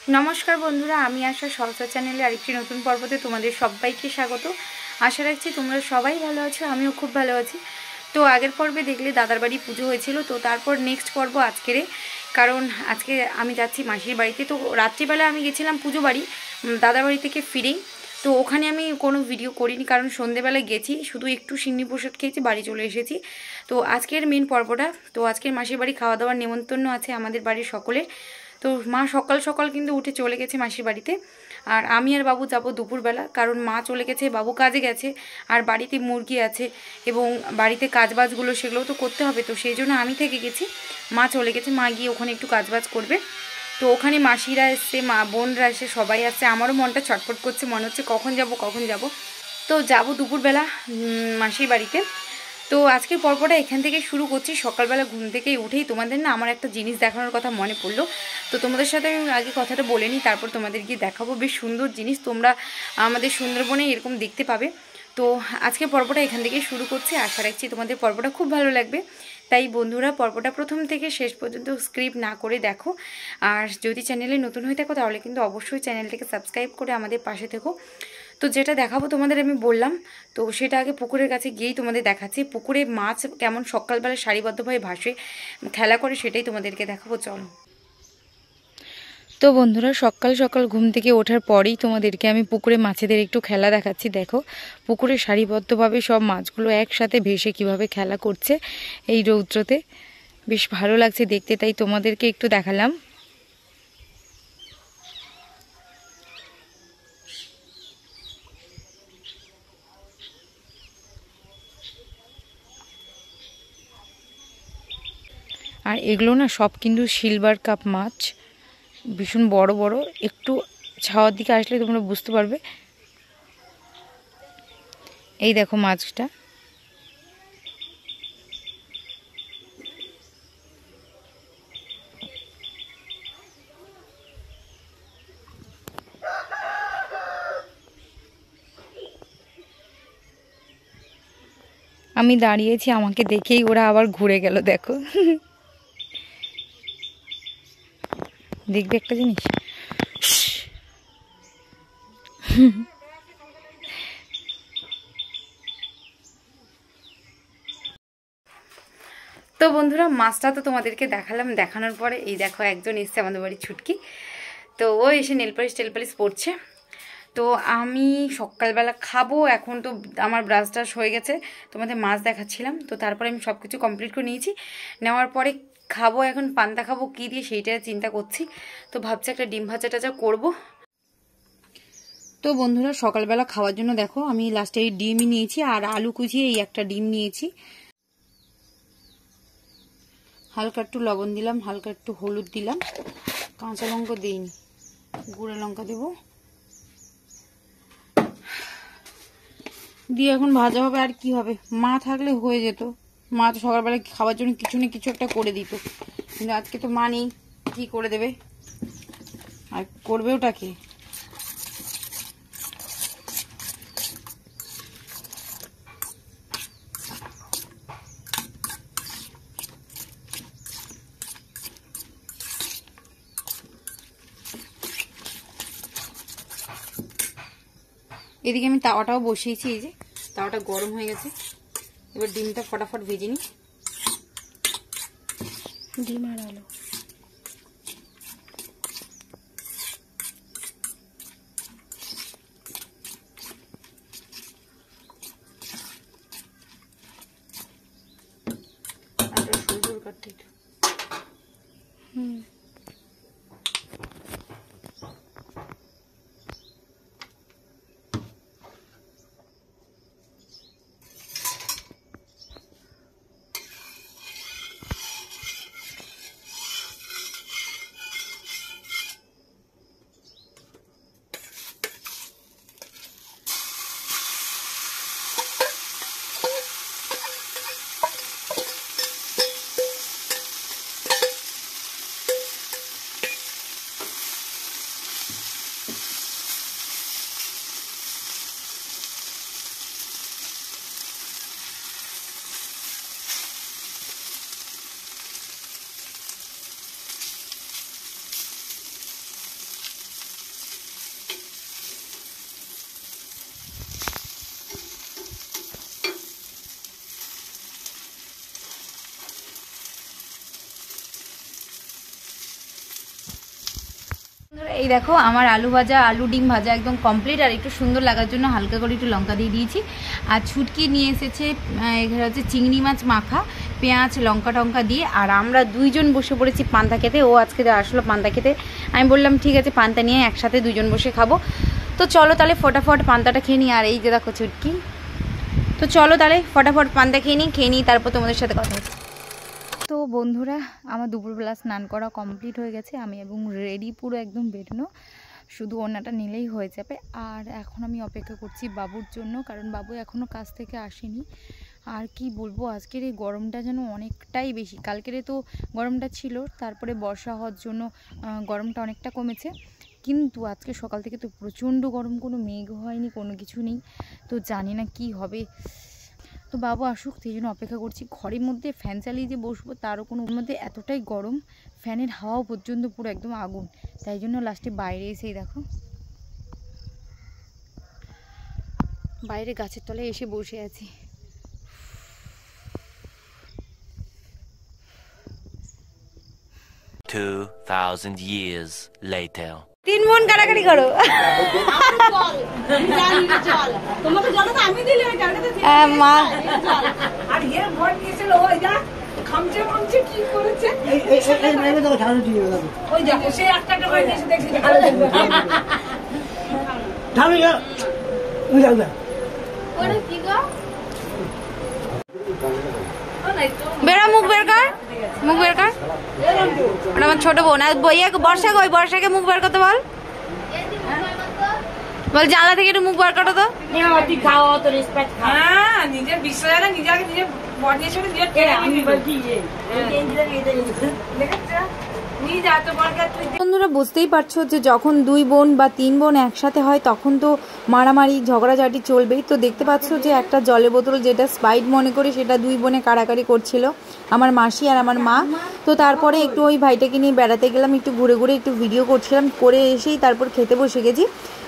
নমস্কার বন্ধুরা, আমি আশা সলসা চ্যানেলে আরেকটি নতুন পর্বতে তোমাদের সবাইকে স্বাগত। আশা রাখছি তোমরা সবাই ভালো আছো, আমিও খুব ভালো আছি। তো আগের পর্বে দেখলে দাদার বাড়ি পুজো হয়েছিল, তো তারপর নেক্সট পর্ব আজকেরে, কারণ আজকে আমি যাচ্ছি মাসির বাড়িতে। তো রাত্রিবেলা আমি গেছিলাম পুজো বাড়ি দাদার বাড়ি থেকে ফিরেই। তো ওখানে আমি কোনো ভিডিও করিনি, কারণ সন্ধেবেলায় গেছি, শুধু একটু সিন্নি প্রসাদ খেয়েছি, বাড়ি চলে এসেছি। তো আজকের মেন পর্বটা, তো আজকের মাসির বাড়ি খাওয়া দাওয়ার নেমন্তন্ন আছে আমাদের বাড়ির সকলের। তো মা সকাল সকাল কিন্তু উঠে চলে গেছে মাসির বাড়িতে, আর আমি আর বাবু যাবো দুপুরবেলা, কারণ মা চলে গেছে, বাবু কাজে গেছে, আর বাড়িতে মুরগি আছে এবং বাড়িতে কাজবাজগুলো সেগুলোও তো করতে হবে। তো সেই জন্য আমি থেকে গেছি, মা চলে গেছে, মা গিয়ে ওখানে একটু কাজবাজ করবে। তো ওখানে মাসিরা এসছে, মা বোনরা এসে সবাই আসছে, আমারও মনটা ছটফট করছে, মনে হচ্ছে কখন যাব কখন যাব। তো যাব দুপুরবেলা মাসির বাড়িতে। তো আজকের পর্বটা এখান থেকে শুরু করছি। সকালবেলা ঘুম থেকে উঠেই তোমাদের না আমার একটা জিনিস দেখানোর কথা মনে পড়লো। তো তোমাদের সাথে আমি আগে কথাটা বলে নিই, তারপর তোমাদের গিয়ে দেখাবো। বেশ সুন্দর জিনিস, তোমরা আমাদের সুন্দরবনে এরকম দেখতে পাবে। তো আজকের পর্বটা এখান থেকেই শুরু করছি, আশা রাখছি তোমাদের পর্বটা খুব ভালো লাগবে। তাই বন্ধুরা, পর্বটা প্রথম থেকে শেষ পর্যন্ত স্ক্রিপ্ট না করে দেখো। আর যদি চ্যানেলে নতুন হয়ে থাকো তাহলে কিন্তু অবশ্যই চ্যানেলটাকে সাবস্ক্রাইব করে আমাদের পাশে থেকো। তো যেটা দেখাবো তোমাদের আমি বললাম, তো সেটা আগে পুকুরের কাছে গিয়েই তোমাদের দেখাচ্ছি। পুকুরে মাছ কেমন সকালবেলা সারিবদ্ধভাবে ভাসে খেলা করে, সেটাই তোমাদেরকে দেখাবো, চলো। তো বন্ধুরা, সকাল সকাল ঘুম থেকে ওঠার পরেই তোমাদেরকে আমি পুকুরে মাছেদের একটু খেলা দেখাচ্ছি। দেখো পুকুরে সারিবদ্ধভাবে সব মাছগুলো একসাথে ভেসে কিভাবে খেলা করছে এই রৌদ্রতে, বেশ ভালো লাগছে দেখতে, তাই তোমাদেরকে একটু দেখালাম। আর এগুলো না সব কিন্তু সিলভার কাপ মাছ, ভীষণ বড় বড়। একটু ছাওয়ার দিকে আসলে তোমরা বুঝতে পারবে। এই দেখো মাছটা, আমি দাঁড়িয়েছি, আমাকে দেখেই ওরা আবার ঘুরে গেল। দেখো দেখবে একটা জিনিস, তো বন্ধুরা মাছটা তো তোমাদেরকে দেখালাম। দেখানোর পরে এই দেখো একজন এসছে আমাদের বাড়ির ছুটকি, তো ও এসে নেলপালিশ টেলপালিশ পড়ছে। তো আমি সকালবেলা খাবো, এখন তো আমার ব্রাশ টাশ হয়ে গেছে, তোমাদের মাছ দেখাচ্ছিলাম। তো তারপরে আমি সব কিছু কমপ্লিট করে নিয়েছি, নেওয়ার পরে খাবো, এখন পান্তা খাবো কী দিয়ে সেইটা চিন্তা করছি। তো ভাবছি একটা ডিম ভাজা টাজা করবো। তো বন্ধুরা সকালবেলা খাওয়ার জন্য দেখো আমি লাস্টে এই ডিমই নিয়েছি, আর আলু কুচিয়ে এই একটা ডিম নিয়েছি। হালকা একটু লবণ দিলাম, হালকা একটু হলুদ দিলাম, কাঁচা লঙ্কা দিইনি, গুঁড়ো লঙ্কা দেবো, দিয়ে এখন ভাজা হবে। আর কি হবে, মা থাকলে হয়ে যেত, মা তো সকালবেলা খাওয়ার জন্য কিছু না কিছু একটা করে দিত, কিন্তু আজকে তো মা নেই, কি করে দেবে, আর করবে ওটা কি। এদিকে আমি তাওয়াটাও বসিয়েছি, এই যে তাওয়াটা গরম হয়ে গেছে, এবার ডিমটা ফটাফট ভেজে নিই। ডিম আর আলু, সুন্দর কাটতে। এই দেখো আমার আলু ভাজা, আলু ডিম ভাজা একদম কমপ্লিট। আর একটু সুন্দর লাগার জন্য হালকা করে একটু লঙ্কা দিয়ে দিয়েছি। আর ছুটকি নিয়ে এসেছে, এখানে হচ্ছে চিংড়ি মাছ মাখা, পেঁয়াজ লঙ্কা টঙ্কা দিয়ে। আর আমরা দুইজন বসে পড়েছি পান্তা খেতে। ও আজকে আসলো পান্তা খেতে, আমি বললাম ঠিক আছে পান্তা নিয়ে একসাথে দুজন বসে খাবো। তো চলো তাহলে ফটাফট পান্তাটা খেয়ে নিই। আর এই যে দেখো ছুটকি। তো চলো তাহলে ফটাফট পান্তা খেয়ে নিই, তারপর তোমাদের সাথে কথা হচ্ছে। তো বন্ধুরা, আমার দুপুরবেলা স্নান করা কমপ্লিট হয়ে গেছে, আমি এবং রেডি পুরো একদম বেরোনো, শুধু ওড়নাটা নিলেই হয়ে যাবে। আর এখন আমি অপেক্ষা করছি বাবুর জন্য, কারণ বাবু এখনও কাজ থেকে আসেনি। আর কি বলবো, আজকের এই গরমটা যেন অনেকটাই বেশি। কালকেরে তো গরমটা ছিল, তারপরে বর্ষা হওয়ার জন্য গরমটা অনেকটা কমেছে, কিন্তু আজকে সকাল থেকে তো প্রচণ্ড গরম, কোনো মেঘ হয়নি, কোনো কিছু নেই। তো জানি না কি হবে। তো বাবু আসুক, সেই জন্য অপেক্ষা করছি। ঘরের মধ্যে ফ্যান চালিয়ে যে বসবো তারও কোনো, ওর মধ্যে এতটাই গরম, ফ্যানের হাওয়াও পর্যন্ত পুরো একদম আগুন। তাই জন্য লাস্টে বাইরে এসেই দেখো, বাইরে গাছের তলায় এসে বসে আছি। 2000 years later. 3 বোন কাড়াকাড়ি করো। মা আর এর ভর দিয়েছিল ওই যা খামচে খামচে কি করেছে, এই মেরে দাও, ঝাড়ু দিয়ে দাও। ওই দেখো সে একটা করে দিয়েছে, দেখছি ঝাড়ু দেবে, ঝাড়ু দাও, ওই দাও দাও। ওরে কি গো, বেরা মুখ বের কর, মুখ বের কর। ওটা আমার ছোট বোন। আর বইয়া বর্ষা কই, বর্ষাকে মুখ বের করতে বল, বল জানলা থেকে একটু মুখ বার করো তো। নিজের বিষয় নিজের বন্ধুরা বুঝতেই পারছো যে যখন 2 বোন বা 3 বোন একসাথে হয় তখন তো মারামারি ঝগড়াঝাটি চলবেই। তো দেখতে পাচ্ছ যে একটা জলের বোতল যেটা স্পাইট মনে করে সেটা 2 বোনে কাড়াকাড়ি করছিল, আমার মাসি আর আমার মা। তো তারপরে একটু ওই ভাইটাকে নিয়ে বেড়াতে গেলাম, একটু ঘুরে ঘুরে একটু ভিডিও করছিলাম, করে এসেই তারপর খেতে বসে গেছি।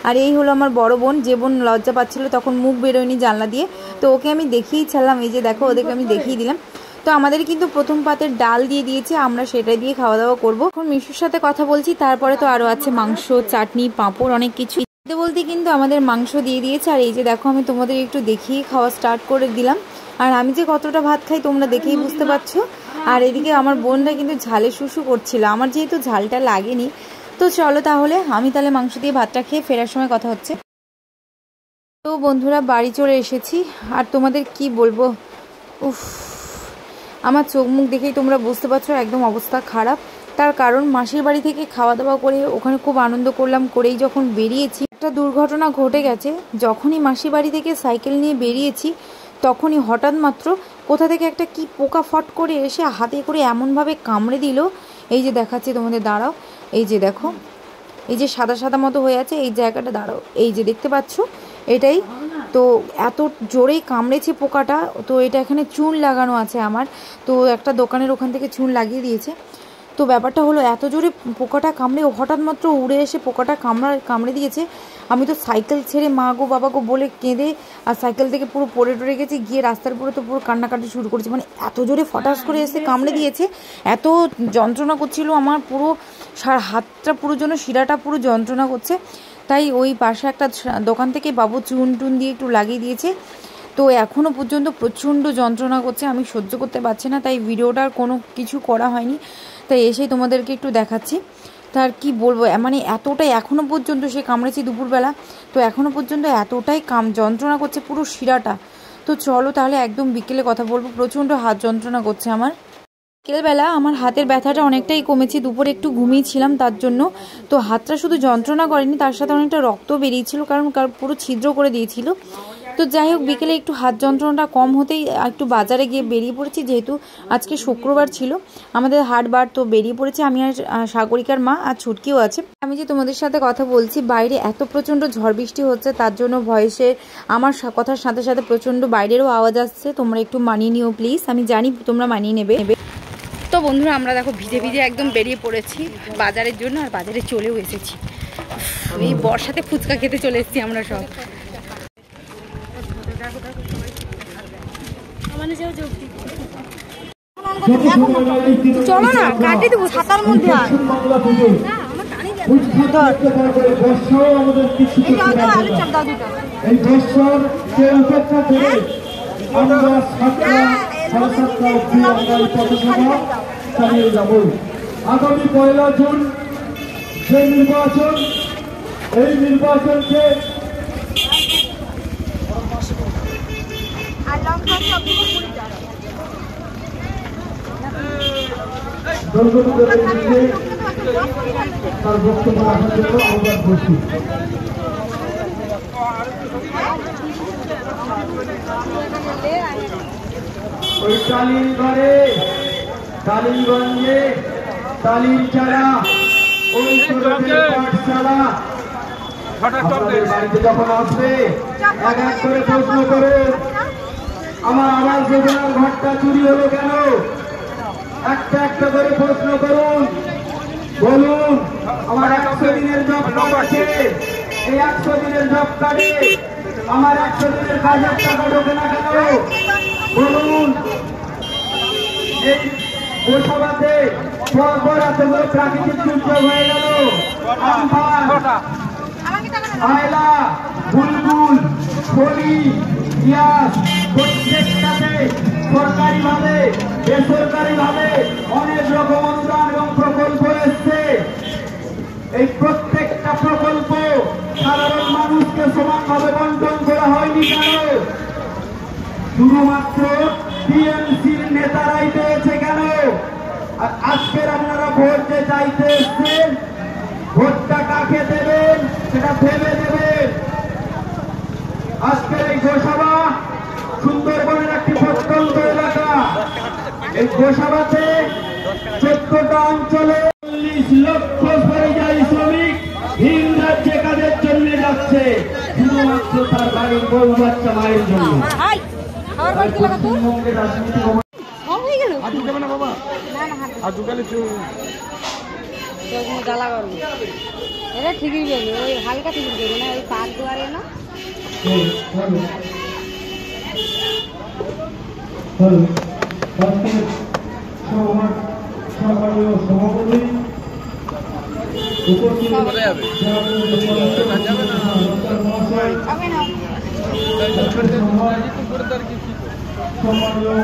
আর এই হলো আমার বড় বোন, যে বোন লজ্জা পাচ্ছিল তখন মুখ বেরোয়নি জানলা দিয়ে, তো ওকে আমি দেখিয়েই ছাড়লাম। এই যে দেখো ওদেরকে আমি দেখিয়ে দিলাম। তো আমাদের কিন্তু প্রথম পাতের ডাল দিয়ে দিয়েছে, আমরা সেটাই দিয়ে খাওয়া দাওয়া করবো। এখন মিশুর সাথে কথা বলছি, তারপরে তো আরও আছে মাংস, চাটনি, পাঁপড়, অনেক কিছু। বলতে বলতে কিন্তু আমাদের মাংস দিয়ে দিয়েছে। আর এই যে দেখো আমি তোমাদের একটু দেখিয়ে খাওয়া স্টার্ট করে দিলাম। আর আমি যে কতটা ভাত খাই তোমরা দেখেই বুঝতে পারছো। আর এদিকে আমার বোনরা কিন্তু ঝালে শুশু করছিল, আমার যেহেতু ঝালটা লাগেনি। তো চলো তাহলে আমি মাংস দিয়ে ভাতটা খেয়ে ফেরার সময় কথা হচ্ছে। তো বন্ধুরা বাড়ি চলে এসেছি, আর তোমাদের কি বলবো, উফ, আমার চোখ মুখ দেখেই তোমরা বুঝতে পারছো একদম অবস্থা খারাপ। তার কারণ মাসির বাড়ি থেকে খাওয়া দাওয়া করে ওখানে খুব আনন্দ করলাম, করেই যখন বেরিয়েছি একটা দুর্ঘটনা ঘটে গেছে। যখনই মাসির বাড়ি থেকে সাইকেল নিয়ে বেরিয়েছি তখনই হঠাৎ মাত্র কোথা থেকে একটা কি পোকা ফট করে এসে হাতে করে এমনভাবে কামড়ে দিল। এই যে দেখাচ্ছি তোমাদের, দাঁড়াও, এই যে দেখো, এই যে সাদা সাদা মতো হয়ে আছে এই জায়গাটা, দাঁড়াও, এই যে দেখতে পাচ্ছ এটাই। তো এত জোরেই কামড়েছে পোকাটা। তো এটা এখানে চুন লাগানো আছে আমার, তো একটা দোকানের ওখান থেকে চুন লাগিয়ে দিয়েছে। তো ব্যাপারটা হলো এত জোরে পোকাটা কামড়ে হঠাৎ মাত্র উড়ে এসে পোকাটা কামড়ে দিয়েছে। আমি তো সাইকেল ছেড়ে মা গো বাবা গো বলে কেঁদে আর সাইকেল থেকে পুরো পড়ে গেছি, গিয়ে রাস্তার পুরো তো পুরো কান্নাকাটি শুরু করেছি। মানে এত জোরে ফটাস করে এসে কামড়ে দিয়েছে, এত যন্ত্রণা করছিল আমার, পুরো সারা হাতটা পুরো যেন শিরাটা পুরো যন্ত্রণা করছে। তাই ওই পাশে একটা দোকান থেকে বাবু চুন টুন দিয়ে একটু লাগিয়ে দিয়েছে। তো এখনও পর্যন্ত প্রচণ্ড যন্ত্রণা করছে, আমি সহ্য করতে পারছি না, তাই ভিডিওটার কোনো কিছু করা হয়নি। তাই এসেই তোমাদেরকে একটু দেখাচ্ছি। তার কি বলবো, মানে এতটাই এখনও পর্যন্ত সে কামড়েছি দুপুরবেলা, তো এখনও পর্যন্ত এতটাই যন্ত্রণা করছে পুরো শিরাটা। তো চলো তাহলে একদম বিকেলে কথা বলবো, প্রচণ্ড হাত যন্ত্রণা করছে আমার। বিকেলবেলা আমার হাতের ব্যথাটা অনেকটাই কমেছে, দুপুরে একটু ঘুমিয়েছিলাম তার জন্য। তো হাতটা শুধু যন্ত্রণা করেনি, তার সাথে অনেকটা রক্ত বেরিয়েছিল, কারণ পুরো ছিদ্র করে দিয়েছিল। তো যাই হোক বিকেলে একটু হাত যন্ত্রণাটা কম হতেই একটু বাজারে গিয়ে বেরিয়ে পড়েছি, যেহেতু আজকে শুক্রবার ছিল আমাদের হাটবার। তো বেরিয়ে পড়েছি আমি আর সাগরিকার মা, আর ছুটকিও আছে। আমি যে তোমাদের সাথে কথা বলছি বাইরে এত প্রচণ্ড ঝড় বৃষ্টি হচ্ছে, তার জন্য ভয়েসে আমার কথার সাথে সাথে প্রচণ্ড বাইরেরও আওয়াজ আসছে, তোমরা একটু মানিয়ে নিও প্লিজ, আমি জানি তোমরা মানিয়ে নেবে। তো বন্ধুরা আমরা দেখো ভিজে ভিজে একদম বেরিয়ে পড়েছি বাজারের জন্য, আর বাজারে চলেও এসেছি। এই বর্ষাতে ফুচকা খেতে চলে এসেছি আমরা সব। চলো না কাটি দেবো ছাতার মধ্যে। বর্ষাও আমাদের কিছু করতে পারবে না। এই বর্ষার যে অপেক্ষা করে আমরা 7টা সাড়ে 7টা অব্দি আমরা এই পথসভা চালিয়ে যাব। আগামী 1 জুন যে নির্বাচন, এই নির্বাচনকে তার বক্তব্য রাখার জন্য আহ্বান করছি। ওই টালির ঘরে, টালিগঞ্জে, টালির চারা, ওই পাঠশালা আপনাদের বাড়িতে যখন আসবে এক এক করে প্রশ্ন করে আমার আবাস যোজনার ঘরটা চুরি হলো কেন, একটা একটা করে প্রশ্ন করুন। বলুন আমার 100 দিনের জব কার্ড আছে, এই 100 দিনের জব কার্ডে আমার 100 দিনের কাজের টাকা ঢোকে না কেন বলুন। এই গোসাবাতে পরপর এতগুলো প্রাকৃতিক দুর্যোগ হয়ে গেল, আমফান, আয়লা, বুলবুল, ফলি, ইয়াস, প্রত্যেকটাতে সরকারিভাবে বেসরকারিভাবে অনেক রকম অনুদান এবং প্রকল্প এসছে। এই প্রত্যেকটা প্রকল্প সাধারণ মানুষকে সমানভাবে বন্টন করা হয়নি কেন? শুধুমাত্র টিএমসির নেতারাই পেয়েছে কেন? আর আজকের আপনারা ভোট যে চাইতে এসছেন, ভোটটা কাকে দেবেন সেটা ভেবে দেবেন। আজকের এই গোসাবা সুন্দরবনের একটি প্রত্যন্ত এলাকা। এই গোসাবাতে 14টা অঞ্চলে 40 লক্ষ পরিযায়ী শ্রমিক ভিন রাজ্যে কাজের জন্য যাচ্ছে, শুধুমাত্র তার বাড়ির বউ বাচ্চা মায়ের জন্য। পশ্চিমবঙ্গের রাজনীতি ঠিকই যাবে, ওই হালকা ঠিকই যাবে না, ওই পাক দুয়ারে না সভাপতি উপস্থিত সম্মানীয়